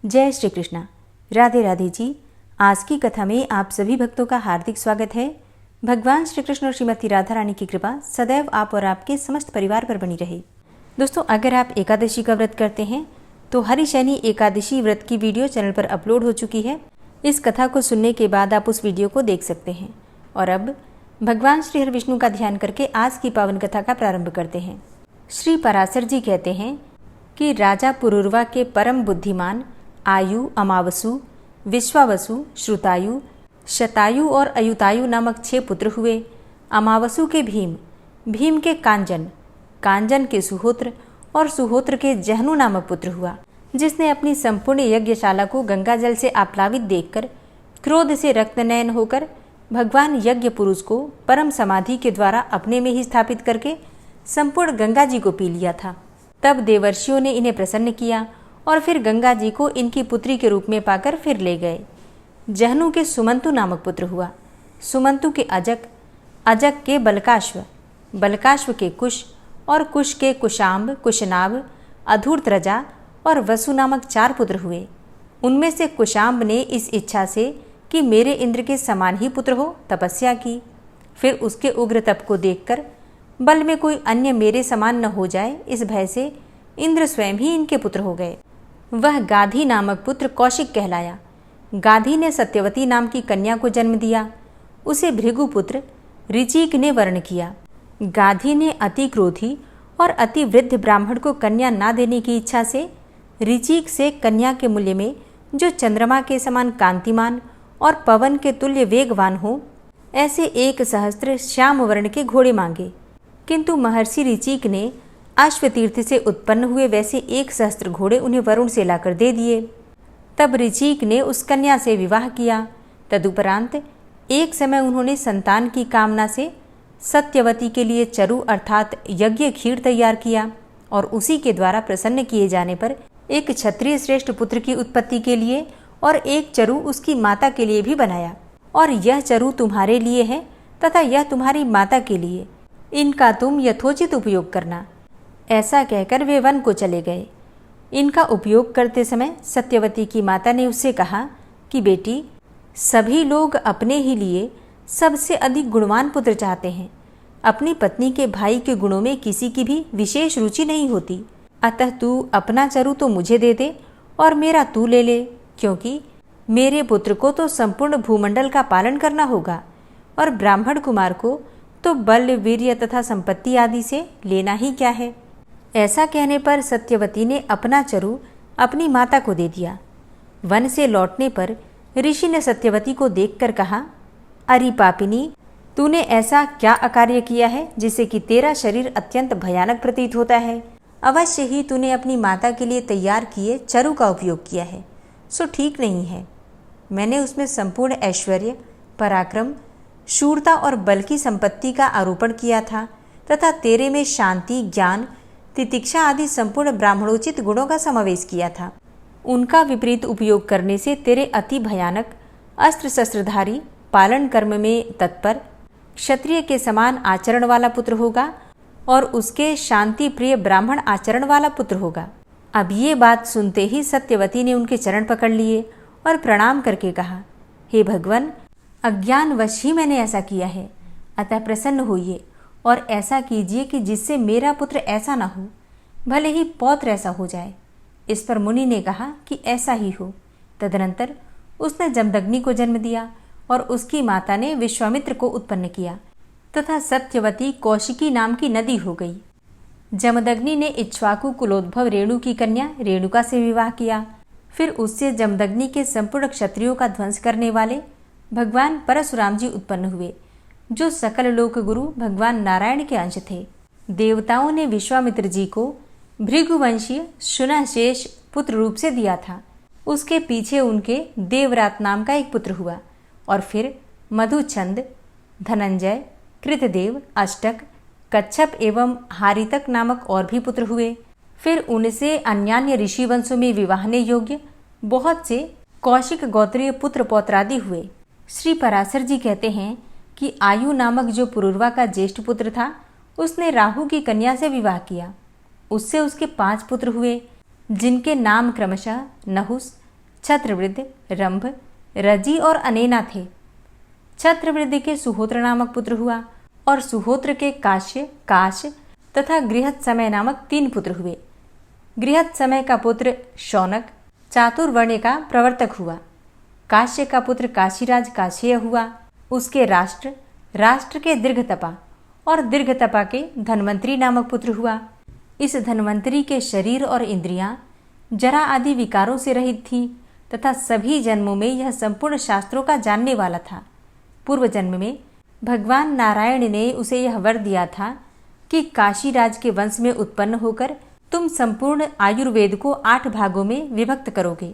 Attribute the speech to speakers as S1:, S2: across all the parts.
S1: जय श्री कृष्णा। राधे राधे जी। आज की कथा में आप सभी भक्तों का हार्दिक स्वागत है। भगवान श्री कृष्ण और श्रीमती राधा रानी की कृपा सदैव आप और आपके समस्त परिवार पर बनी रहे। दोस्तों, अगर आप एकादशी का व्रत करते हैं तो हरिशैनी एकादशी व्रत की वीडियो चैनल पर अपलोड हो चुकी है। इस कथा को सुनने के बाद आप उस वीडियो को देख सकते हैं। और अब भगवान श्री हरि विष्णु का ध्यान करके आज की पावन कथा का प्रारंभ करते हैं। श्री पराशर जी कहते हैं कि राजा पुरूरवा के परम बुद्धिमान आयु, अमावसु, विश्वावसु, श्रुतायु, शतायु और अयुतायु नामक 6 पुत्र हुए। अमावसु के भीम, भीम के कांजन, कांजन के सुहोत्र और सुहोत्र के जहनु नामक पुत्र हुआ, जिसने अपनी संपूर्ण यज्ञशाला को गंगा जल से आप्लावित देखकर क्रोध से रक्तनयन होकर भगवान यज्ञ पुरुष को परम समाधि के द्वारा अपने में ही स्थापित करके संपूर्ण गंगा जी को पी लिया था। तब देवर्षियों ने इन्हें प्रसन्न किया और फिर गंगा जी को इनकी पुत्री के रूप में पाकर फिर ले गए। जहनु के सुमंतु नामक पुत्र हुआ, सुमंतु के अजक, अजक के बलकाश्व, बलकाश्व के कुश और कुश के कुशाम्ब, कुशनाभ, अधूर्तरजा और वसु नामक 4 पुत्र हुए। उनमें से कुशाम्ब ने इस इच्छा से कि मेरे इंद्र के समान ही पुत्र हो तपस्या की। फिर उसके उग्र तप को देखकर बल में कोई अन्य मेरे समान न हो जाए, इस भय से इंद्र स्वयं ही इनके पुत्र हो गए। वह गाधी नामक पुत्र कौशिक कहलाया। गाधी ने सत्यवती नाम की कन्या को जन्म दिया। उसे भृगुपुत्र ऋचिक ने वर्ण किया। गाधी ने अति क्रोधी और अति वृद्ध ब्राह्मण को कन्या ना देने की इच्छा से ऋचिक से कन्या के मूल्य में जो चंद्रमा के समान कांतिमान और पवन के तुल्य वेगवान हो, ऐसे 1 सहस्त्र श्याम वर्ण के घोड़े मांगे। किंतु महर्षि ऋचिक ने अश्वतीर्थ से उत्पन्न हुए वैसे 1 सहस्त्र घोड़े उन्हें वरुण से लाकर दे दिए। तब ऋचिक ने उस कन्या से विवाह किया। तदुपरांत एक समय उन्होंने संतान की कामना से सत्यवती के लिए चरु अर्थात यज्ञ खीर तैयार किया और उसी के द्वारा प्रसन्न किए जाने पर एक क्षत्रिय श्रेष्ठ पुत्र की उत्पत्ति के लिए और एक चरु उसकी माता के लिए भी बनाया। और यह चरु तुम्हारे लिए है तथा यह तुम्हारी माता के लिए, इनका तुम यथोचित उपयोग करना। ऐसा कहकर वे वन को चले गए। इनका उपयोग करते समय सत्यवती की माता ने उससे कहा कि बेटी, सभी लोग अपने ही लिए सबसे अधिक गुणवान पुत्र चाहते हैं। अपनी पत्नी के भाई के गुणों में किसी की भी विशेष रुचि नहीं होती। अतः तू अपना चरु तो मुझे दे दे और मेरा तू ले ले, क्योंकि मेरे पुत्र को तो संपूर्ण भूमंडल का पालन करना होगा और ब्राह्मण कुमार को तो बल, वीर्य तथा संपत्ति आदि से लेना ही क्या है। ऐसा कहने पर सत्यवती ने अपना चरु अपनी माता को दे दिया। वन से लौटने पर ऋषि ने सत्यवती को देखकर कहा, अरे पापिनी, तूने ऐसा क्या अकार्य किया है जिससे कि तेरा शरीर अत्यंत भयानक प्रतीत होता है। अवश्य ही तूने अपनी माता के लिए तैयार किए चरु का उपयोग किया है, सो ठीक नहीं है। मैंने उसमें संपूर्ण ऐश्वर्य, पराक्रम, शूरता और बल की संपत्ति का आरोपण किया था तथा तेरे में शांति, ज्ञान, तितिक्षा आदि संपूर्ण ब्राह्मणोचित गुणों का समावेश किया था। उनका विपरीत उपयोग करने से तेरे अति भयानक अस्त्र शस्त्रधारी, पालन कर्म में तत्पर, क्षत्रिय के समान आचरण वाला पुत्र होगा और उसके शांति प्रिय ब्राह्मण आचरण वाला पुत्र होगा। अब ये बात सुनते ही सत्यवती ने उनके चरण पकड़ लिए और प्रणाम करके कहा, हे भगवान, अज्ञानवश ही मैंने ऐसा किया है, अतः प्रसन्न होइए और ऐसा कीजिए कि जिससे मेरा पुत्र ऐसा ना हो, भले ही पौत्र ऐसा हो जाए। इस पर मुनि ने कहा कि ऐसा ही हो। तदनंतर उसने जमदग्नि को जन्म दिया और उसकी माता ने विश्वामित्र को उत्पन्न किया तथा सत्यवती कौशिकी नाम की नदी हो गई। जमदग्नि ने इक्ष्वाकु कुलोद्भव रेणु की कन्या रेणुका से विवाह किया। फिर उससे जमदग्नि के संपूर्ण क्षत्रियों का ध्वंस करने वाले भगवान परशुराम जी उत्पन्न हुए, जो सकल लोक गुरु भगवान नारायण के अंश थे। देवताओं ने विश्वामित्र जी को भृगुवंशीय शुनशेष पुत्र रूप से दिया था। उसके पीछे उनके देवरात नाम का एक पुत्र हुआ और फिर मधुछंद, धनंजय, कृतदेव, अष्टक, कच्छप एवं हारितक नामक और भी पुत्र हुए। फिर उनसे अन्यान्य ऋषि वंशों में विवाहने योग्य बहुत से कौशिक गोत्रीय पुत्र पौत्रादि हुए। श्री पराशर जी कहते हैं कि आयु नामक जो पुरूरवा का ज्येष्ठ पुत्र था, उसने राहु की कन्या से विवाह किया। उससे उसके 5 पुत्र हुए, जिनके नाम क्रमशः नहुस, छत्रवृद्ध, रंभ, रजी और अनेना थे। छत्रवृद्ध के सुहोत्र नामक पुत्र हुआ और सुहोत्र के काश्य, काश तथा गृहत समय नामक 3 पुत्र हुए। गृहत समय का पुत्र शौनक चातुर्वर्ण्य का प्रवर्तक हुआ। काश्य का पुत्र काशीराज काश्यय हुआ। उसके राष्ट्र के दीर्घतपा और दीर्घतपा के धन्वंतरी नामक पुत्र हुआ। इस धन्वंतरी के शरीर और इंद्रियां जरा आदि विकारों से रहित थी तथा सभी जन्मों में यह संपूर्ण शास्त्रों का जानने वाला था। पूर्व जन्म में भगवान नारायण ने उसे यह वर दिया था कि काशीराज के वंश में उत्पन्न होकर तुम संपूर्ण आयुर्वेद को 8 भागों में विभक्त करोगे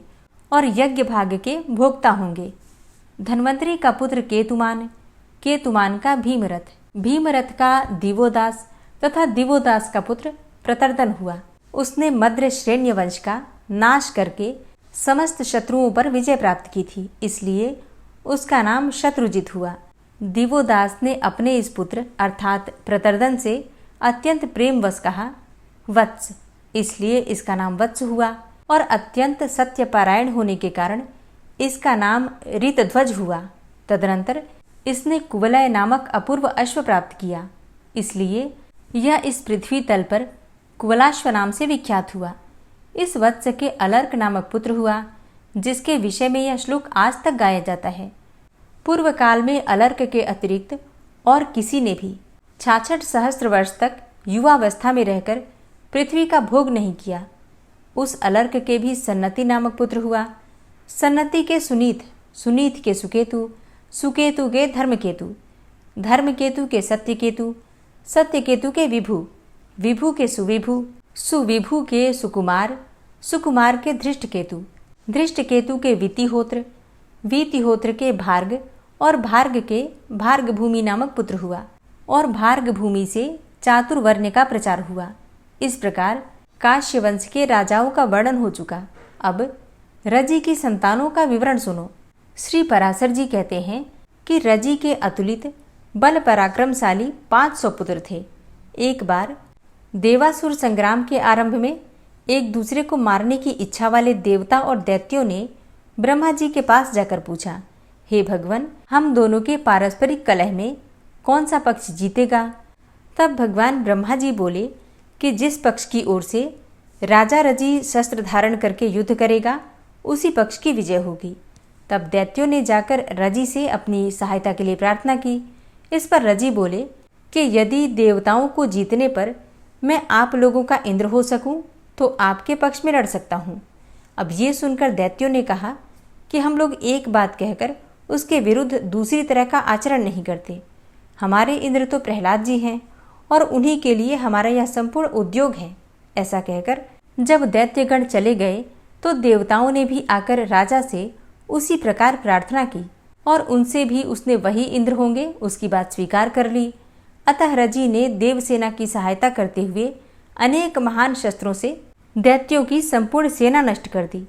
S1: और यज्ञ भाग के भोक्ता होंगे। धन्वंतरी का पुत्र केतुमान, केतुमान का भीमरथ, भीमरथ का दिवोदास तथा दिवोदास का पुत्र प्रतर्दन हुआ। उसने मद्र श्रेण्य वंश का नाश करके समस्त शत्रुओं पर विजय प्राप्त की थी, इसलिए उसका नाम शत्रुजित हुआ। दिवोदास ने अपने इस पुत्र अर्थात प्रतर्दन से अत्यंत प्रेमवश कहा वत्स, इसलिए इसका नाम वत्स हुआ और अत्यंत सत्यपारायण होने के कारण इसका नाम ऋतध्वज हुआ। तदनंतर इसने कुवलय नामक अपूर्व अश्व प्राप्त किया, इसलिए यह इस पृथ्वी तल पर कुवलाश्व नाम से विख्यात हुआ। इस वत्स के अलर्क नामक पुत्र हुआ, जिसके विषय में यह श्लोक आज तक गाया जाता है। पूर्व काल में अलर्क के अतिरिक्त और किसी ने भी 66 सहस्त्र वर्ष तक युवावस्था में रहकर पृथ्वी का भोग नहीं किया। उस अलर्क के भी सन्नति नामक पुत्र हुआ। सन्नति के सुनीत, सुनीत के सुकेतु, सुकेतु के धर्मकेतु, धर्मकेतु के सत्यकेतु, सत्यकेतु के विभु, विभु के सुविभु, सुविभु के सुकुमार, सुकुमार के धृष्टकेतु, धृष्टकेतु के वीतिहोत्र, वीतिहोत्र के भार्ग और भार्ग के भार्गभूमि नामक पुत्र हुआ और भार्गभूमि से चातुर्वर्ण्य का प्रचार हुआ। इस प्रकार काश्य वंश के राजाओं का वर्णन हो चुका। अब रजी की संतानों का विवरण सुनो। श्री पराशर जी कहते हैं कि रजी के अतुलित बल पराक्रमशाली 500 पुत्र थे। एक बार देवासुर संग्राम के आरंभ में एक दूसरे को मारने की इच्छा वाले देवता और दैत्यों ने ब्रह्मा जी के पास जाकर पूछा, हे भगवान, हम दोनों के पारस्परिक कलह में कौन सा पक्ष जीतेगा? तब भगवान ब्रह्मा जी बोले कि जिस पक्ष की ओर से राजा रजी शस्त्र धारण करके युद्ध करेगा उसी पक्ष की विजय होगी। तब दैत्यों ने जाकर रजी से अपनी सहायता के लिए प्रार्थना की। इस पर रजी बोले कि यदि देवताओं को जीतने पर मैं आप लोगों का इंद्र हो सकूं तो आपके पक्ष में लड़ सकता हूं। अब ये सुनकर दैत्यों ने कहा कि हम लोग एक बात कहकर उसके विरुद्ध दूसरी तरह का आचरण नहीं करते। हमारे इंद्र तो प्रहलाद जी हैं और उन्हीं के लिए हमारा यह संपूर्ण उद्योग है। ऐसा कहकर जब दैत्यगण चले गए तो देवताओं ने भी आकर राजा से उसी प्रकार प्रार्थना की और उनसे भी उसने वही इंद्र होंगे उसकी बात स्वीकार कर ली। अतः रजी ने देवसेना की सहायता करते हुए अनेक महान शस्त्रों से दैत्यों की संपूर्ण सेना नष्ट कर दी।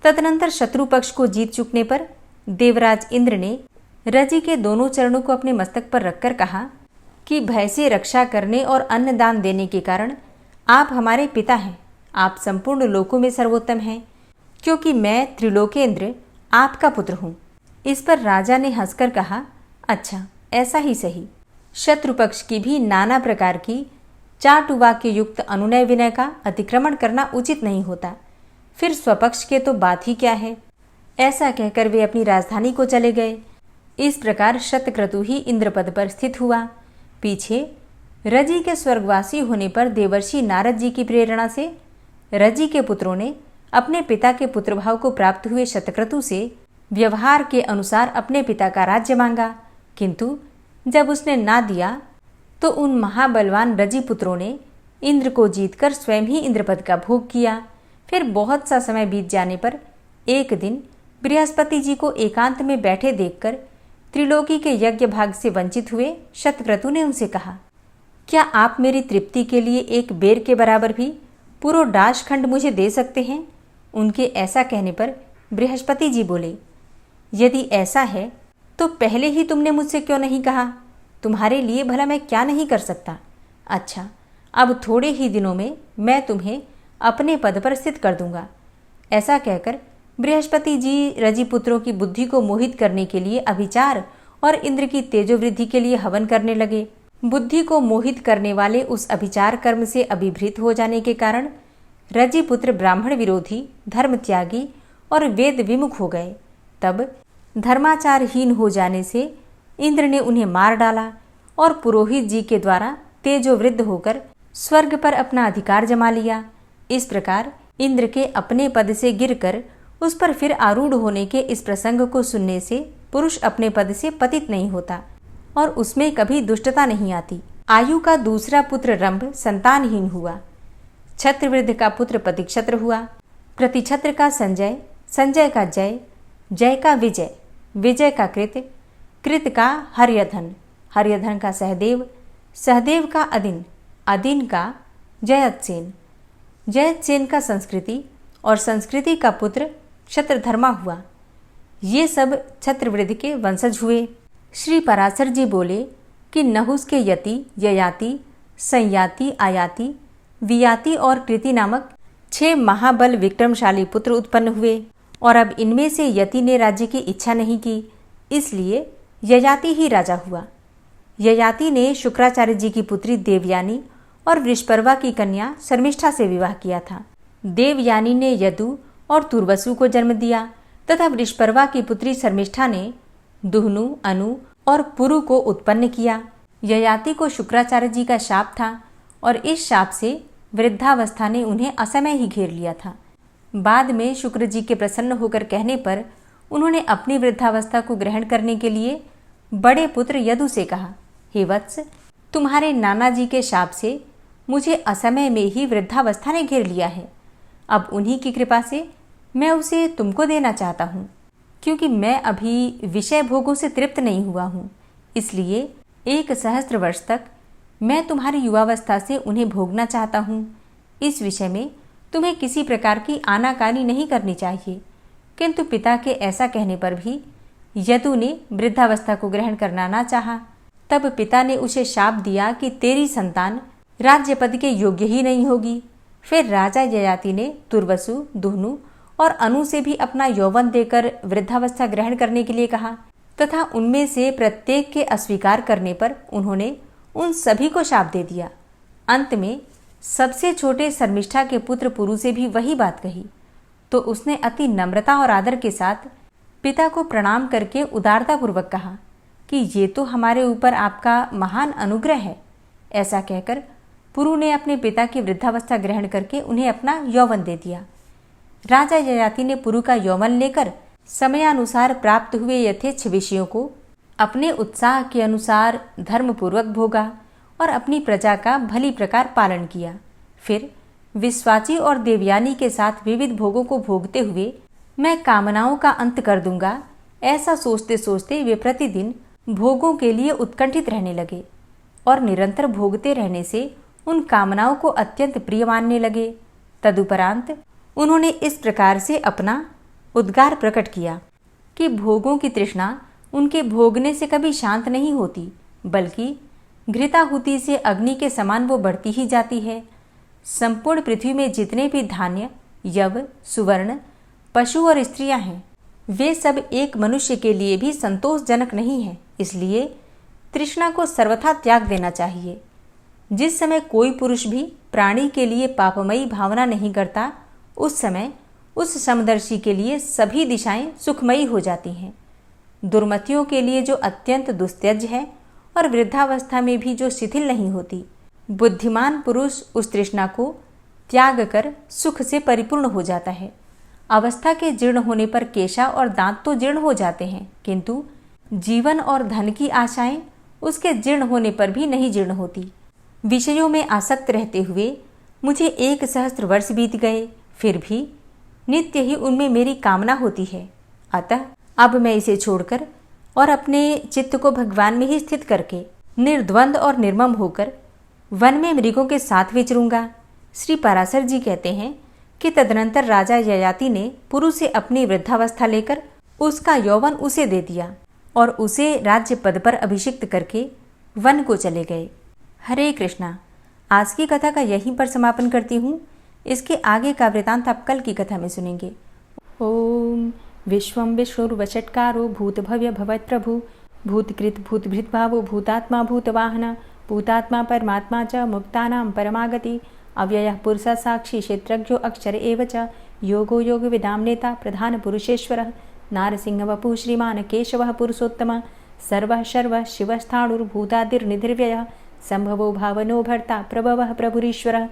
S1: तदनंतर शत्रु पक्ष को जीत चुकने पर देवराज इंद्र ने रजी के दोनों चरणों को अपने मस्तक पर रखकर कहा कि भय से रक्षा करने और अन्नदान देने के कारण आप हमारे पिता हैं। आप संपूर्ण लोकों में सर्वोत्तम हैं, क्योंकि मैं त्रिलोकेंद्र आपका पुत्र हूँ। इस पर राजा ने हंसकर कहा, अच्छा ऐसा ही सही। शत्रु पक्ष की भी नाना प्रकार की चाटुवाक्य युक्त अनुनय विनय का अतिक्रमण करना उचित नहीं होता, फिर स्वपक्ष के तो बात ही क्या है। ऐसा कहकर वे अपनी राजधानी को चले गए। इस प्रकार शतक्रतु ही इंद्रपद पर स्थित हुआ। पीछे रजी के स्वर्गवासी होने पर देवर्षि नारद जी की प्रेरणा से रजी के पुत्रों ने अपने पिता के पुत्रभाव को प्राप्त हुए शतक्रतु से व्यवहार के अनुसार अपने पिता का राज्य मांगा, किंतु जब उसने ना दिया तो उन महाबलवान रजी पुत्रों ने इंद्र को जीतकर स्वयं ही इंद्रपद का भोग किया। फिर बहुत सा समय बीत जाने पर एक दिन बृहस्पति जी को एकांत में बैठे देखकर त्रिलोकी के यज्ञ भाग से वंचित हुए शतक्रतु ने उनसे कहा, क्या आप मेरी तृप्ति के लिए एक बेर के बराबर भी पुरोडाश खंड मुझे दे सकते हैं? उनके ऐसा कहने पर बृहस्पति जी बोले, यदि ऐसा है तो पहले ही तुमने मुझसे क्यों नहीं कहा? तुम्हारे लिए भला मैं क्या नहीं कर सकता। अच्छा, अब थोड़े ही दिनों में मैं तुम्हें अपने पद पर स्थित कर दूंगा। ऐसा कहकर बृहस्पति जी रजिपुत्रों की बुद्धि को मोहित करने के लिए अभिचार और इंद्र की तेजोवृद्धि के लिए हवन करने लगे। बुद्धि को मोहित करने वाले उस अभिचार कर्म से अभिभृत हो जाने के कारण रजिपुत्र ब्राह्मण विरोधी, धर्म त्यागी और वेद विमुख हो गए। तब धर्माचारहीन हो जाने से इंद्र ने उन्हें मार डाला और पुरोहित जी के द्वारा तेजोवृद्ध होकर स्वर्ग पर अपना अधिकार जमा लिया। इस प्रकार इंद्र के अपने पद से गिरकर उस पर फिर आरूढ़ होने के इस प्रसंग को सुनने से पुरुष अपने पद से पतित नहीं होता और उसमें कभी दुष्टता नहीं आती। आयु का दूसरा पुत्र रंभ संतानहीन हुआ। छत्रवृद्ध का पुत्र प्रतिक्षत्र हुआ। प्रतिक्षत्र का संजय, संजय का जय, जय का विजय, विजय का कृत, कृत का हर्यधन, हर्यधन का सहदेव, सहदेव का अदिन, अदिन का जयतसेन, जयतसेन का संस्कृति और संस्कृति का पुत्र क्षत्रधर्मा हुआ। ये सब छत्रवृद्ध के वंशज हुए। श्री पराशर जी बोले कि नहुस के यति, ययाति, संयाति, आयाति, वियाति और कृति नामक 6 महाबल विक्रमशाली पुत्र उत्पन्न हुए और अब इनमें से यति ने राज्य की इच्छा नहीं की, इसलिए ययाति ही राजा हुआ। ययाति ने शुक्राचार्य जी की पुत्री देवयानी और वृषपर्वा की कन्या शर्मिष्ठा से विवाह किया था। देवयानी ने यदु और तुर्वसु को जन्म दिया तथा वृषपर्वा की पुत्री शर्मिष्ठा ने दुहनु, अनु और पुरु को उत्पन्न किया। ययाति को शुक्राचार्य जी का शाप था और इस शाप से वृद्धावस्था ने उन्हें असमय ही घेर लिया था। बाद में शुक्र जी के प्रसन्न होकर कहने पर उन्होंने अपनी वृद्धावस्था को ग्रहण करने के लिए बड़े पुत्र यदु से कहा, हे वत्स, तुम्हारे नाना जी के शाप से मुझे असमय में ही वृद्धावस्था ने घेर लिया है। अब उन्हीं की कृपा से मैं उसे तुमको देना चाहता हूँ, क्योंकि मैं अभी विषय भोगों से तृप्त नहीं हुआ हूँ। इसलिए 1 सहस्त्र वर्ष तक मैं तुम्हारी युवावस्था से उन्हें भोगना चाहता हूँ। इस विषय में तुम्हें किसी प्रकार की आनाकानी नहीं करनी चाहिए। किंतु पिता के ऐसा कहने पर भी यदु ने वृद्धावस्था को ग्रहण करना ना चाहा। तब पिता ने उसे शाप दिया कि तेरी संतान राज्य पद के योग्य ही नहीं होगी। फिर राजा ययाति ने तुर्वसु, दुहनु और अनु से भी अपना यौवन देकर वृद्धावस्था ग्रहण करने के लिए कहा तथा उनमें से प्रत्येक के अस्वीकार करने पर उन्होंने उन सभी को शाप दे दिया। अंत में सबसे छोटे शर्मिष्ठा के पुत्र पुरु से भी वही बात कही तो उसने अति नम्रता और आदर के साथ पिता को प्रणाम करके उदारतापूर्वक कहा कि ये तो हमारे ऊपर आपका महान अनुग्रह है। ऐसा कहकर पुरु ने अपने पिता की वृद्धावस्था ग्रहण करके उन्हें अपना यौवन दे दिया। राजा ययाति ने पुरु का यौवन लेकर समयानुसार प्राप्त हुए यथेच्छ विषयों को अपने उत्साह के अनुसार धर्मपूर्वक भोगा और अपनी प्रजा का भली प्रकार पालन किया। फिर विश्वाची और देवयानी के साथ विविध भोगों को भोगते हुए मैं कामनाओं का अंत कर दूंगा, ऐसा सोचते सोचते वे प्रतिदिन भोगों के लिए उत्कंठित रहने लगे और निरंतर भोगते रहने से उन कामनाओं को अत्यंत प्रिय मानने लगे। तदुपरांत उन्होंने इस प्रकार से अपना उद्गार प्रकट किया कि भोगों की तृष्णा उनके भोगने से कभी शांत नहीं होती, बल्कि घृताहुति से अग्नि के समान वो बढ़ती ही जाती है। संपूर्ण पृथ्वी में जितने भी धान्य, यव, सुवर्ण, पशु और स्त्रियां हैं, वे सब एक मनुष्य के लिए भी संतोषजनक नहीं है। इसलिए तृष्णा को सर्वथा त्याग देना चाहिए। जिस समय कोई पुरुष भी प्राणी के लिए पापमयी भावना नहीं करता, उस समय उस समदर्शी के लिए सभी दिशाएं सुखमयी हो जाती हैं। दुर्मतियों के लिए जो अत्यंत दुस्त्यज है और वृद्धावस्था में भी जो शिथिल नहीं होती, बुद्धिमान पुरुष उस तृष्णा को त्याग कर सुख से परिपूर्ण हो जाता है। अवस्था के जीर्ण होने पर केशा और दांत तो जीर्ण हो जाते हैं, किंतु जीवन और धन की आशाएं उसके जीर्ण होने पर भी नहीं जीर्ण होती। विषयों में आसक्त रहते हुए मुझे 1 सहस्त्र वर्ष बीत गए, फिर भी नित्य ही उनमें मेरी कामना होती है। अतः अब मैं इसे छोड़कर और अपने चित्त को भगवान में ही स्थित करके निर्द्वंद और निर्मम होकर वन में मृगों के साथ विचरूंगा। श्री पराशर जी कहते हैं कि तदनंतर राजा ययाति ने पुरु से अपनी वृद्धावस्था लेकर उसका यौवन उसे दे दिया और उसे राज्य पद पर अभिषिक्त करके वन को चले गए। हरे कृष्णा। आज की कथा का यहीं पर समापन करती हूँ। इसके आगे का वृतांत आप कल की कथा में सुनेंगे। ओम विश्वं विष्णुर्वषट्कारो भूतभव्य भवत्प्रभु भूतकृत भूतभृद्भावो भूतात्मा भूतवाहन भूतात्मा परमात्मा च मुक्तानां परमागति अव्ययः पुरुषः साक्षी क्षेत्रज्ञो अक्षर एव च योगो योगविदां नेता प्रधानपुरुषेश्वरः नारसिंहवपुः श्रीमान् केशवः पुरुषोत्तमः सर्वः शर्वः शिवस्थाणुर्भूतादिर्निधिर्व्ययः सम्भवो भावनो भर्ता प्रभवः प्रभुरीश्वरः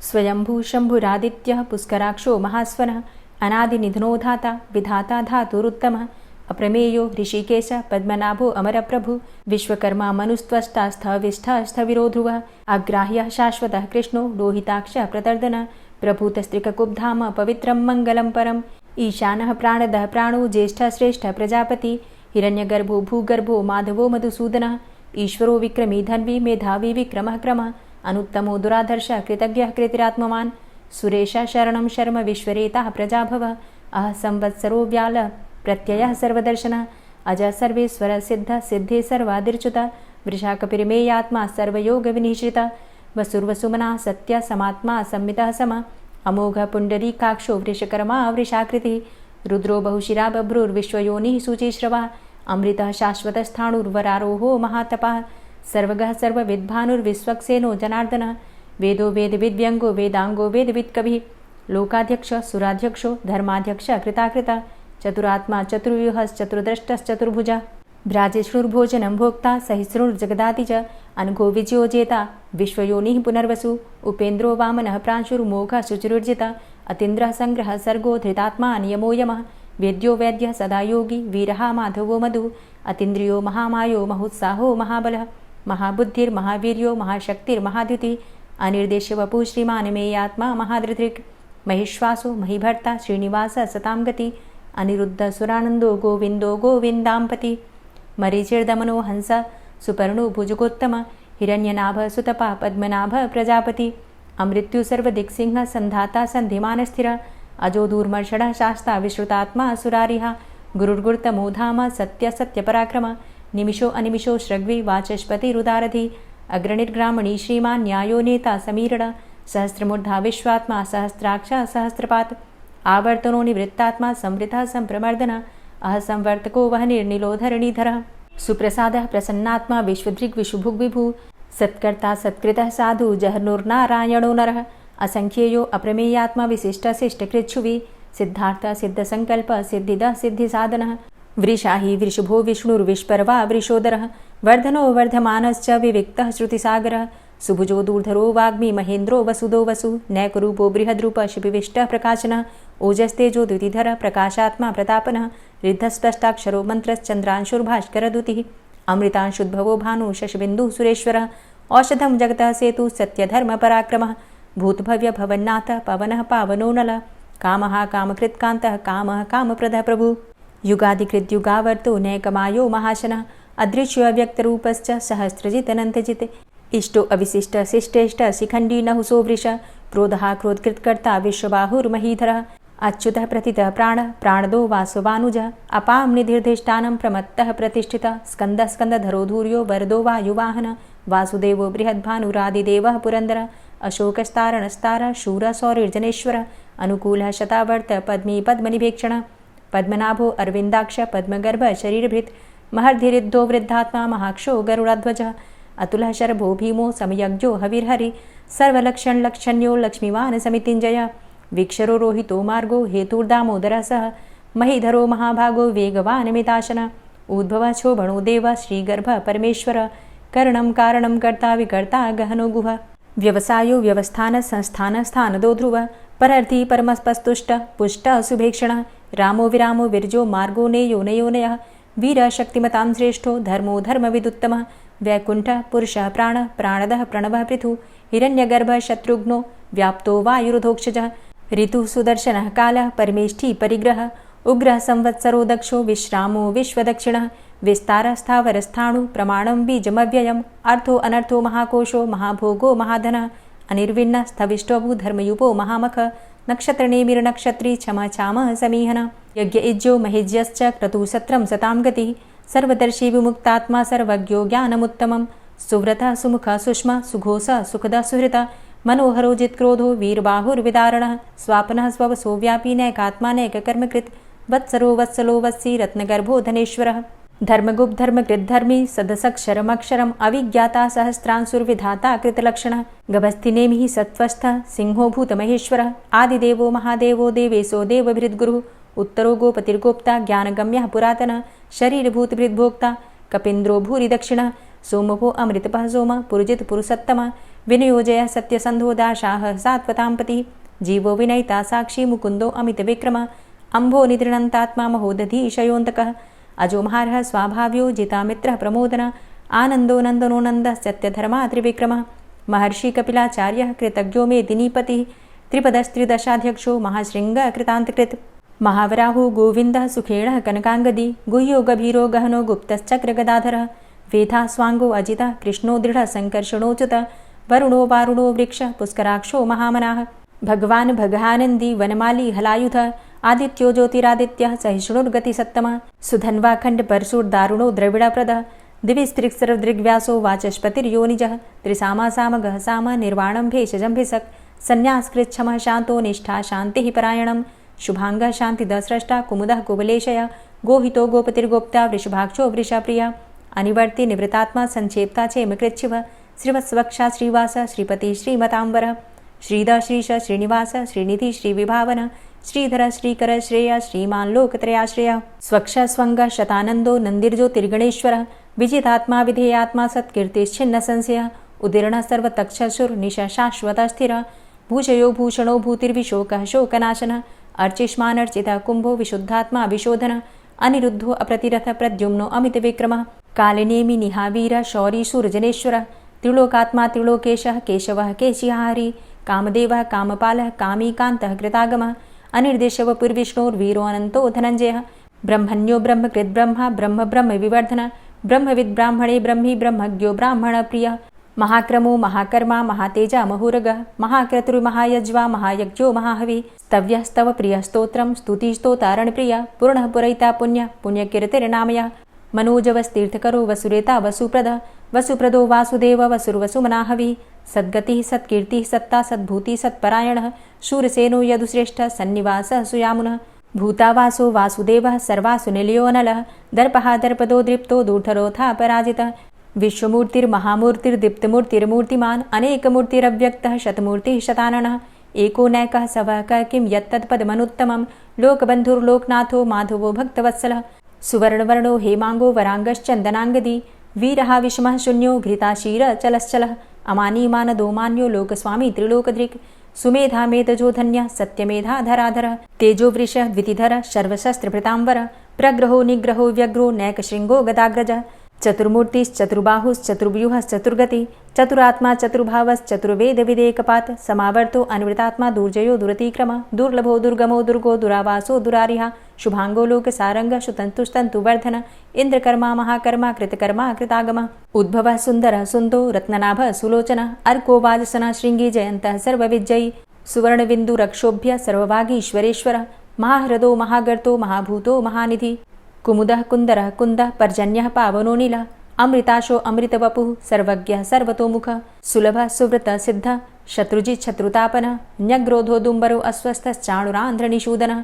S1: स्वयंभू शम्भुरादित्यः पुष्कराक्षो महास्वनः अनादिनिधनो धाता विधाता धातुरुत्तमः अप्रमेयो ऋषिकेश पद्मनाभो अमरप्रभु विश्वकर्मा मनुस्त्वष्टा स्थविष्ठः स्थविरो ध्रुवः अग्राह्यः शाश्वतः कृष्णो लोहिताक्षः प्रतर्दनः प्रभूतस्त्रिककुब्धाम पवित्रं मङ्गलं परम् ईशानः प्राणदः प्राणो ज्येष्ठः श्रेष्ठः प्रजापति हिरण्यगर्भो भूगर्भो माधवो मधुसूदनः ईश्वरो विक्रमी धन्वी मेधावी विक्रमः क्रमः अनुत्तमो दुराधर्षः कृतज्ञः कृतिरात्मवान् सुरेशः शरणं शर्म विश्वरेताः प्रजाभवः अह संवत्सरो व्यालः प्रत्ययः सर्वदर्शनः अजः सर्वेश्वरः सिद्धः सिद्धे सर्वादिर्च्युतः वृषाकपिर्मेयात्मा सर्वयोगविनिश्रितः वसुर्वसुमनः सत्यः समात्मा संमितः समः अमोघः पुण्डरीकाक्षो वृषकर्मा वृषाकृतिः रुद्रो बहुशिरा बभ्रुर्विश्वयोनिः शुचिश्रवः अमृतः शाश्वतस्थाणुर्वरारोहो महातपः सर्वगः सर्वविद्भानुर्विश्वक्सेनो जनार्दनः वेदो वेदविद्व्यङ्गो वेदाङ्गो वेदवित्कविः लोकाध्यक्षः सुराध्यक्षो धर्माध्यक्षः कृताकृतः चतुरात्मा चतुर्व्यूहश्चतुर्द्रष्टश्चतुर्भुजः भ्राजिष्णुर्भोजनं भोक्ता सहिष्णुर्जगदाति च अनघो विजयोजेता विश्वयोनिः पुनर्वसु उपेन्द्रो वामनः प्रांशुर्मोघः शुचिरुर्जितः अतीन्द्रः सङ्ग्रहः सर्गो धृतात्मा नियमो यमः वेद्यो वैद्यः सदा योगी वीरः माधवो मधु अतीन्द्रियो महामायो महोत्साहो महाबलः महाबुद्धिर्महावीर्यो महाशक्तिर्महाद्युतिः अनिर्देश्यवपुः श्रीमान् मेयात्मा महाधृतिर् महिश्वासो महीभर्ता श्रीनिवासः सतां गति अनिरुद्धः सुरानन्दो गोविन्दो गोविन्दाम्पति मरीचिर्दमनो हंस सुपर्णो भुजगोत्तम हिरण्यनाभः सुतपा पद्मनाभः प्रजापति अमृत्यु सर्वदिक्सिंहः सन्धाता सन्धिमानस्थिरः अजो दूर्मर्षणः शास्ता विश्रुतात्मा सुरारिः गुरुर्गुरुतमो धाम सत्य सत्यपराक्रम निमिषो अनिमिषो श्रग्वी वाचस्पतिरुदारधि अग्रणिर्ग्रामणी श्रीमान् न्यायो नेता समीरण सहस्रमूर्धा विश्वात्मा सहस्राक्षा सहस्रपात् आवर्तनो निवृत्तात्मा संवृतः संप्रमर्दन अह संवर्तको वह निर्निलोधरणीधरः सुप्रसादः प्रसन्नात्मा विश्वदृग् विशुभुग्विभु सत्कर्ता सत्कृतः साधु जहनुर्नारायणो नरः असंख्येयो अप्रमेयात्मा विशिष्टशिष्टकृच्छुवि सिद्धार्थ सिद्धसङ्कल्प सिद्धिदः सिद्धिसाधनः वृषाहि वृषभो विष्णुर्विष्पर्वा वृषोदरः वर्धनो वर्धमानश्च विविक्तः श्रुतिसागरः सुभुजो दूर्धरो वाग्मी महेन्द्रो वसुदो वसु नैकरूपो बृहद्रूप शिपिविष्टः प्रकाशनः ओजस्तेजो द्युतिधरः प्रकाशात्मा प्रतापनः रिद्धस्पष्टाक्षरो मन्त्रश्चन्द्रांशुर्भास्करदुतिः अमृतांशुद्भवो भानु शशबिन्दुः सुरेश्वरः औषधं जगतः सेतु सत्यधर्मपराक्रमः भूतभव्य भवन्नाथ पवनः पावनो नलः कामः कामकृत्कान्तः कामः कामप्रदः प्रभु युगादिकृद्युगावर्तो नैकमायो महाशनः अदृश्योऽव्यक्तरूपश्च सहस्रजितनन्तजित् इष्टो अविशिष्ट शिष्टेष्ट शिखण्डी नहुसो वृष क्रोधः क्रोधकृत्कर्ता विश्वबाहुर्महीधरः अच्युतः प्रतितः प्राणः प्राणदो वासवानुजः अपां निधिर्धिष्ठानं प्रमत्तः प्रतिष्ठितः स्कन्दः स्कन्दधरो धूर्यो वरदो वायुवाहनः वासुदेवो बृहद्भानुरादिदेवः पुरन्दरः अशोकस्तारणस्तारः शूरः सौरिर्जनेश्वरः अनुकूलः शतावर्त पद्मी पद्मनिभेक्षणः पद्मनाभो अरविन्दाक्ष पद्मगर्भ शरीरभृत् महर्धिरिद्धो वृद्धात्मा महाक्षो गरुडाध्वजः अतुलः शरभो भीमो समयज्ञो हविर्हरि सर्वलक्षणलक्षण्यो लक्ष्मीवान् समितिञ्जय वीक्षरो रोहितो मार्गो हेतुर्दामोदरः सह महीधरो महाभागो वेगवान् मिताशनः उद्भवः शोभणो देव श्रीगर्भ परमेश्वर करणं कारणं कर्ता विकर्ता गहनो गुह व्यवसायो व्यवस्थान संस्थान स्थानदो ध्रुव परर्थी परमस्पस्तुष्ट पुष्ट सुभेक्षणः रामो विरामो विरजो मार्गो नेयो नयोनयः वीर शक्तिमतां श्रेष्ठो धर्मो धर्मविदुत्तमः वैकुण्ठः पुरुषः प्राणः प्राणदः प्रणवः पृथु हिरण्यगर्भः शत्रुघ्नो व्याप्तो वायुरुधोक्षजः ऋतुः सुदर्शनः कालः परमेष्ठी परिग्रहः उग्रः संवत्सरो दक्षो विश्रामो विश्वदक्षिणः विस्तारः स्थावरस्थाणु प्रमाणं बीजमव्ययम् अर्थो अनर्थो महाकोशो महाभोगो महाधनः अनिर्विण्णः स्थविष्टोभू धर्मयुपो महामख नक्षत्रनेमिर्नक्षत्री क्षम छामः समीहनः यज्ञ इज्जो महिज्यश्च क्रतुसत्रं सतां गतिः सर्वदर्शी विमुक्तात्मा सर्वज्ञो ज्ञानमुत्तमं सुव्रतः सुमुखः सुष्मा सुघोषः सुखदः सुहृतः मनोहरो जित्क्रोधो वीरबाहुर्विदारणः स्वापनः स्ववसो व्यापी नैकात्मानैककर्मकृत् वत्सरो वत्सलो वत्सी रत्नगर्भो धनेश्वरः धर्मगुप्त धर्मकृद्धर्मी सदसक्षरमक्षरम् अविज्ञाता सहस्रांसुर्विधाता कृतलक्षणः गभस्तिनेमिः सत्त्वस्थः सिंहो भूतमहेश्वरः आदिदेवो महादेवो देवेशो देवभृद्गुरुः उत्तरो गोपतिर्गोप्ता ज्ञानगम्यः पुरातनः शरीरभूतभृद्भोक्ता कपीन्द्रो भूरि दक्षिणः सोमभो अमृतपः सोमः पुरुजित पुरुषोत्तमः विनियोजयः सत्यसन्धो दाशाः सात्वतां पतिः जीवो विनयिता साक्षी मुकुन्दो अमितविक्रमः अम्भो निद्रणन्तात्मा महोदधीशयोऽन्तकः अजो महारः स्वाभाव्यो जितामित्रः प्रमोदन आनन्दो नन्दनो नन्दः सत्यधर्मा त्रिविक्रमः महर्षि कपिलाचार्यः कृतज्ञो मेदिनीपतिः त्रिपदस्त्रिदशाध्यक्षो महाशृङ्गः कृतान्तकृत् महावराहो गोविन्दः सुखेणः कनकाङ्गदी गुह्यो गभीरो गहनो गुप्तश्चक्रगदाधरः वेधा स्वाङ्गो अजितः कृष्णो दृढः सङ्कर्षणोच्युतः वरुणो वारुणो वृक्षः पुष्कराक्षो महामनाः भगवान् भगानन्दी वनमाली हलायुधः आदित्यो ज्योतिरादित्यः सहिष्णुर्गतिसत्तमः सुधन्वाखण्ड परशुर्दारुणो द्रविडप्रदः दिविस्त्रिक्सर्वदृग्व्यासो वाचस्पतिर्योनिजः त्रिसामासामगः साम निर्वाणं भेषजम्भिषक् सन्न्यासकृच्छमः शान्तो निष्ठा शान्तिः परायणं शुभाङ्गः शान्तिदस्रष्टा कुमुदः कुवलेशय गोहितो गोपतिर्गोप्ता वृषभाक्षो वृषप्रियः अनिवर्ति निवृतात्मा संक्षेप्ता चेमकृच्छिवः श्रीवत्सवक्षा श्रीवास श्रीपति श्रीमताम्बरः श्रीद श्रीश श्रीनिवास श्रीनिधि श्रीविभावन श्रीधर श्रीकर श्रेय श्रीमान् लोकत्रयाश्रय स्वक्ष स्वंग शतानंदो नंदिर्ज्योतिर्गणेश्वरः विजितात्मा विधेयात्मा सत्कीर्तिश्छिन्न संशयः उदीर्णः सर्वतक्षसुर्निश शाश्वतस्थिरः भूषयो भूषणो भूतिर्विशोकः शोकनाशनः अर्चिष्मानर्चितः कुम्भो विशुद्धात्मा विशोधनः अनिरुद्धो अप्रतिरथ प्रद्युम्नो अमितविक्रमः कालिनेमि निहावीर शौरी शूरजनेश्वरः त्रिलोकात्मा त्रिलोकेशः केशवः केशिहारी कामदेवः कामपालः कामीकान्तः कृतागमः अनिर्देशव पुर्विष्णोर्वीरो अनन्तो धनञ्जयः ब्रह्मण्यो ब्रह्मकृद्ब्रह्मा ब्रह्म ब्रह्म विवर्धन ब्रह्मविद् ब्राह्मणे ब्रह्मी ब्रह्मज्ञो ब्राह्मणप्रियः महाक्रमो महाकर्मा महातेजा महोरगः महाक्रतुर्महायज्वा महायज्ञो महाहविः स्तव्यः स्तव प्रियः स्तोत्रं स्तुतिस्तोतारणप्रियः पूर्णः पुरैता पुण्यः पुण्यकीर्तिर्नामयः मनोजवस्तीर्थकरो वसुरेता वसुप्रदः वसुप्रदो वासुदेव वसुर्वसुमनाहविः सद्गतिः सत्कीर्तिः सत्ता सद्भूतिः सत्परायणः शूरसेनो यदुश्रेष्ठः सन्निवासः सुयामुनः भूतावासो वासुदेवः सर्वासु निलयोऽनलः दर्पः दर्पदो दृप्तो दूर्धरोऽथा पराजितः विश्वमूर्तिर्महामूर्तिर्दीप्तमूर्तिर्मूर्तिमान् अनेकमूर्तिरव्यक्तः शतमूर्तिः शताननः एको नैकः सवः क किं यत्तत्पदमनुत्तमं लोकबन्धुर्लोकनाथो माधवो भक्तवत्सलः सुवर्णवर्णो हेमाङ्गो वराङ्गश्चन्दनाङ्गदी वीरः विषमः शून्यो घृताशीर चलश्चलः अमानीमानदोमान्यो लोकस्वामी त्रिलोकधृक् सुमेधा मेधजो धन्यः सत्यमेधाधराधरः तेजो वृषः द्वितिधरः सर्वशस्त्रभृताम्बरः प्रग्रहो निग्रहो व्यग्रो नैकशृङ्गो गदाग्रजः चतुर्मूर्तिश्चतुर्बाहुश्चतुर्व्यूहश्चतुर्गति चतुरात्मा चतुर्भावश्चतुर्वेदविदेकपात् समावर्तो अन्वृतात्मा दुर्जयो दुरतिक्रमः दुर्लभो दुर्गमो दुर्गो दुरावासो दुरारिहा शुभांगो लोकसारंगः सुतन्तुस्तन्तुवर्धन इन्द्रकर्मा महाकर्मा कृतकर्मा कृतागमः उद्भवः सुन्दरः सुन्दो रत्ननाभः सुलोचनः अर्को वाजसनः शृङ्गी जयन्तः सर्वविजयी सुवर्णबिन्दुरक्षोभ्य सर्वभागीश्वरेश्वरः महाह्रदो महागर्तो महाभूतो महानिधि कुमुदः कुन्दरः कुन्दः पर्जन्यः पावनो नीलः अमृताशो अमृतवपुः सर्वज्ञः सर्वतोमुखः सुलभः सुव्रतः सिद्धः शत्रुजित् शत्रुतापनः न्यग्रोधो दुम्बरो अस्वस्थश्चाणुरान्ध्रनिषूदनः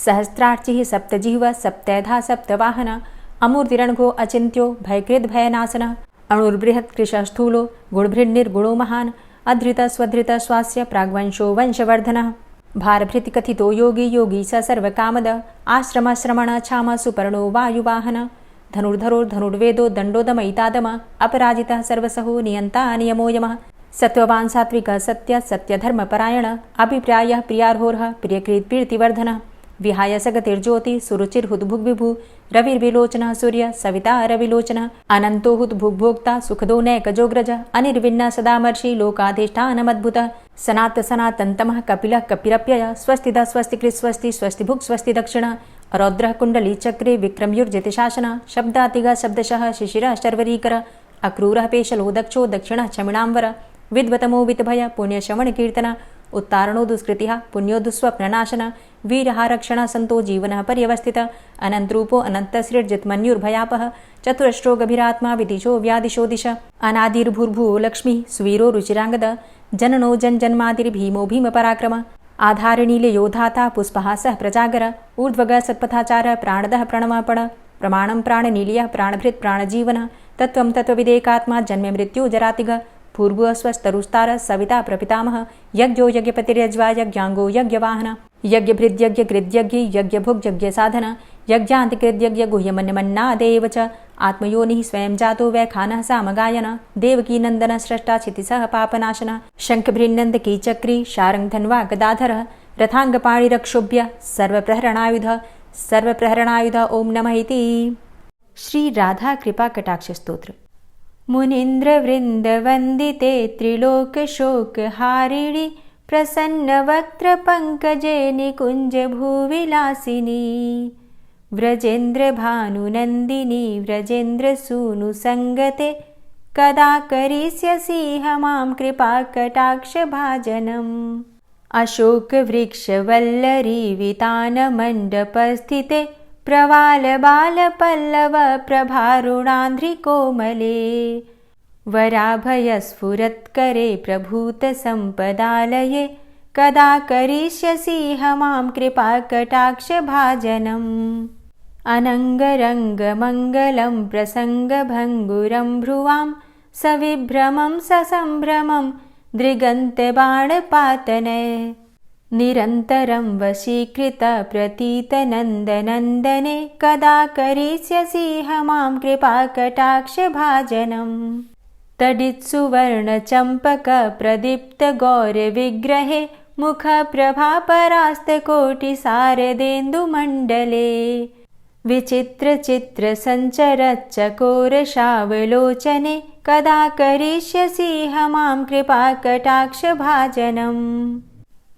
S1: सहस्रार्चिः सप्तजिह्वः सप्तैधा सप्तवाहनः अमूर्तिरणघो अचिन्त्यो भयकृद्भयनाशनः अणुर्बृहत्कृशः स्थूलो गुणभृन्निर्गुणो महान् अधृतः स्वधृतः स्वास्य प्राग्वंशो वंशवर्धनः भारभृतिकथितो योगी योगी स सर्वकामदः आश्रमश्रमणः क्षामः सुपर्णो वायुवाहन धनुर्धरोर्धनुर्वेदो दण्डोदमयितादमः अपराजितः सर्वसहो नियन्ता नियमो यमः सत्त्ववान् सात्विकः सत्यः सत्यधर्मपरायणः अभिप्रायः प्रियार्होरः प्रियकृत्प्रीतिवर्धनः विहाय सगतिर्ज्योति सुरुचिर्हुद्भुग्विभु रविर्विलोचनः सूर्य सविता रविलोचनः अनन्तो हुद्भुग्भोक्ता सुखदो नैकजोग्रजः अनिर्विण्णः सदामर्षि लोकाधिष्ठानमद्भुतः सनात सनातन्तमः कपिलः कपिरप्ययः स्वस्तिदः स्वस्तिकृत् स्वस्ति स्वस्तिभुक् स्वस्ति दक्षिणः रौद्रः कुण्डली चक्रे विक्रम्युर्जितशासनः शब्दातिगः शब्दशः शिशिरः शर्वरीकरः अक्रूरः पेशलो दक्षो दक्षिणः क्षमिणाम्बरः विद्वतमो वितभय पुण्यश्रवणकीर्तन उत्तारणो दुष्कृतिः पुण्यो दुःस्वप्ननाशन वीरहारक्षण संतो जीवनः पर्यवस्थित अनन्तरूपो अनन्तसृज्यत्मन्युर्भयापः चतुरश्रो गभीरात्मा विदिशो व्यादिशो दिश अनादिर्भूर्भुवो लक्ष्मी सुवीरो रुचिराङ्गद जननो जन्मादिर्भीमो भीमपराक्रम आधारनीलयोधाता पुष्पहासः प्रजागर ऊर्ध्वग सत्पथाचार प्राणदः प्रणवापण प्रमाणं प्राणनीलयः प्राणभृत् प्राणजीवनः तत्त्वं तत्त्वविदेकात्मा जन्म मृत्यु जरातिग पूर्वस्वस्तरुस्तार सविता प्रपितामह यज्ञो यज्ञपतिर्यज्वा यज्ञाङ्गो यज्ञवाहन यज्ञभृद्यज्ञकृद्यज्ञ यज्ञभुग्यज्ञसाधन यज्ञान्तिकृद्यज्ञ गुह्यमन्यमन्नादेव च आत्मयोनिः स्वयं जातो वैखानः सामगायन देवकीनन्दन स्रष्टा क्षितिसः पापनाशन शङ्खभृन्नन्दकीचक्री शारङ्गधन्वा गदाधरः रथाङ्गपाणिरक्षोभ्य सर्वप्रहरणायुध ओं नमः इति। श्री राधा कृपा कटाक्ष स्तोत्र। मुनीन्द्रवृन्दवन्दिते त्रिलोकशोकहारिणि प्रसन्नवक्त्रपङ्कजे निकुञ्जभूविलासिनी व्रजेन्द्रभानुनन्दिनी व्रजेन्द्रसूनुसङ्गते कदा करिष्यसि मां कृपाकटाक्षभाजनम् अशोकवृक्षवल्लरी वितानमण्डपस्थिते प्रवालबालपल्लव प्रभारुणान्ध्रिकोमले वराभयस्फुरत्करे प्रभूतसम्पदालये कदा करिष्यसि मां कृपाकटाक्षभाजनम् अनङ्गरङ्गमङ्गलं प्रसङ्गभङ्गुरं भ्रुवां सविभ्रमं ससम्भ्रमं दृगन्तबाणपातने निरन्तरं वशीकृत प्रतीतनन्दनन्दने कदा करिष्यसि मां कृपाकटाक्षभाजनम् तडित्सुवर्णचम्पकप्रदीप्तगौरविग्रहे मुखप्रभापरास्तकोटिसारदेन्दुमण्डले विचित्रचित्रसञ्चरच्चकोरशावलोचने कदा करिष्यसि मां कृपाकटाक्षभाजनम्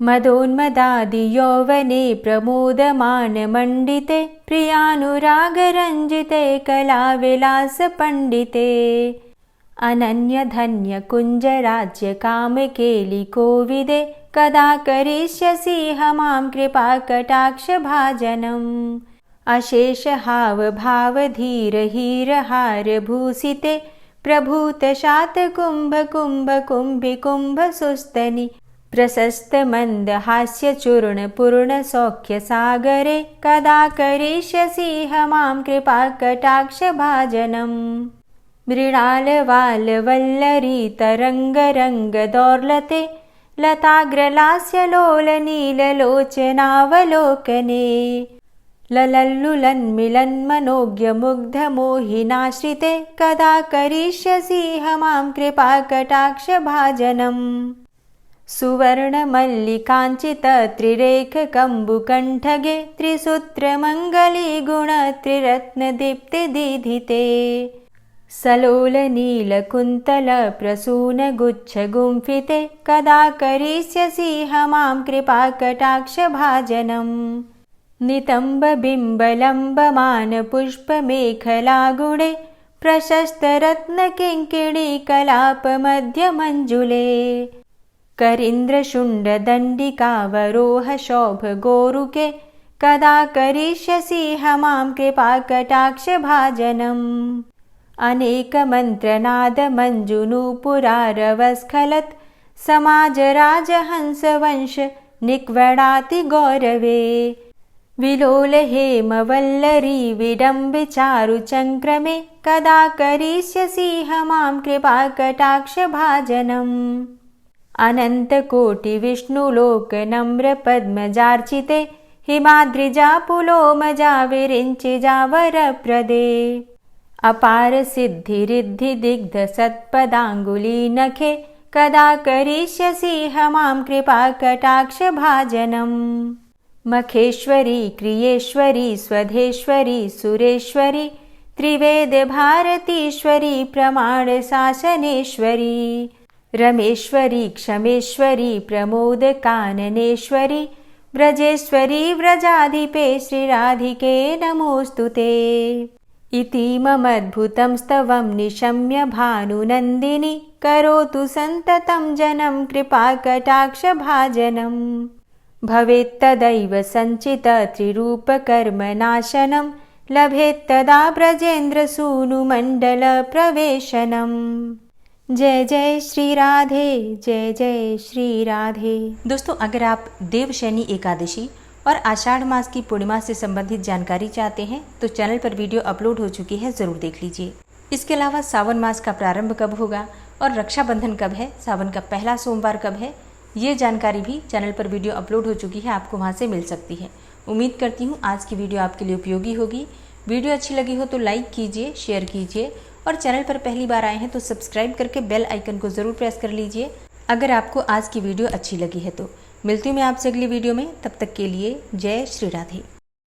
S1: मदोन्मदादियौवने प्रमोदमानमण्डिते प्रियानुरागरञ्जिते कलाविलासपण्डिते अनन्यधन्यकुञ्जराज्यकामकेलिकोविदे कदा करिष्यसि मां कृपाकटाक्षभाजनम् अशेषहावभावधीरहीरहारभूषिते प्रभूतशातकुम्भकुम्भकुम्भिकुम्भसुस्तनि प्रशस्तमन्दहास्यचूर्णपूर्णसौख्यसागरे कदा करिष्यसि मां कृपाकटाक्षभाजनम् मृणालवालवल्लरी लताग्रलास्यलोलनीललोचनावलोकने ललल्लुलन्मिलन्मनोज्ञमुग्धमोहिनाश्रिते कदा करिष्यसि मां कृपाकटाक्षभाजनम् सुवर्णमल्लिकाञ्चितत्रिरेखकम्बुकण्ठगे त्रिसूत्रमङ्गलीगुणत्रिरत्नदीप्तिदीधिते सलोलनीलकुन्तलप्रसूनगुच्छगुम्फिते कदा करिष्यसि मां कृपाकटाक्षभाजनम् नितम्बबिम्बलम्बमानपुष्पमेखलागुणे प्रशस्तरत्नकिङ्किणीकलापमध्यमञ्जुले करीन्द्रशुण्डदण्डिकावरोहशोभगोरुके कदा करिष्यसि मां कृपाकटाक्षभाजनम् अनेकमन्त्रनादमञ्जुनूपुरारवस्खलत् समाजराजहंसवंश निक्वडातिगौरवे विलोलहेमवल्लरी विडम्बिचारुचङ्क्रमे कदा करिष्यसि मां कृपाकटाक्षभाजनम् अनन्तकोटिविष्णुलोकनम्रपद्मजार्चिते हिमाद्रिजापुलोमजाविरिञ्चिजावरप्रदे अपारसिद्धिरिद्धिदिग्धसत्पदाङ्गुलीनखे कदा करिष्यसि मां कृपाकटाक्षभाजनम् मखेश्वरी क्रियेश्वरी स्वधेश्वरी सुरेश्वरी त्रिवेदभारतीश्वरी प्रमाणशासनेश्वरी रमेश्वरी क्षमेश्वरी प्रमोदकाननेश्वरी व्रजेश्वरी व्रजाधिपे श्रीराधिके नमोऽस्तु ते। इतीममद्भुतं स्तवं निशम्य भानुनन्दिनी करोतु सन्ततं जनं कृपाकटाक्षभाजनम् भवेत्तदैव सञ्चित त्रिरूपकर्मनाशनं लभेत्तदा ब्रजेन्द्रसूनुमण्डलप्रवेशनम्। जय जय श्री राधे, जय जय श्री राधे। दोस्तों, अगर आप देवशयनी एकादशी और आषाढ़ मास की पूर्णिमा से संबंधित जानकारी चाहते हैं तो चैनल पर वीडियो अपलोड हो चुकी है, ज़रूर देख लीजिए। इसके अलावा सावन मास का प्रारंभ कब होगा और रक्षाबंधन कब है, सावन का पहला सोमवार कब है, ये जानकारी भी चैनल पर वीडियो अपलोड हो चुकी है, आपको वहाँ से मिल सकती है। उम्मीद करती हूँ आज की वीडियो आपके लिए उपयोगी होगी। वीडियो अच्छी लगी हो तो लाइक कीजिए, शेयर कीजिए और चैनल पर पहली बार आए हैं तो सब्सक्राइब करके बेल आइकन को ज़रूर प्रेस कर लीजिए अगर आपको आज की वीडियो अच्छी लगी है तो। मिलती हूँ मैं आपसे अगली वीडियो में, तब तक के लिए जय श्री राधे।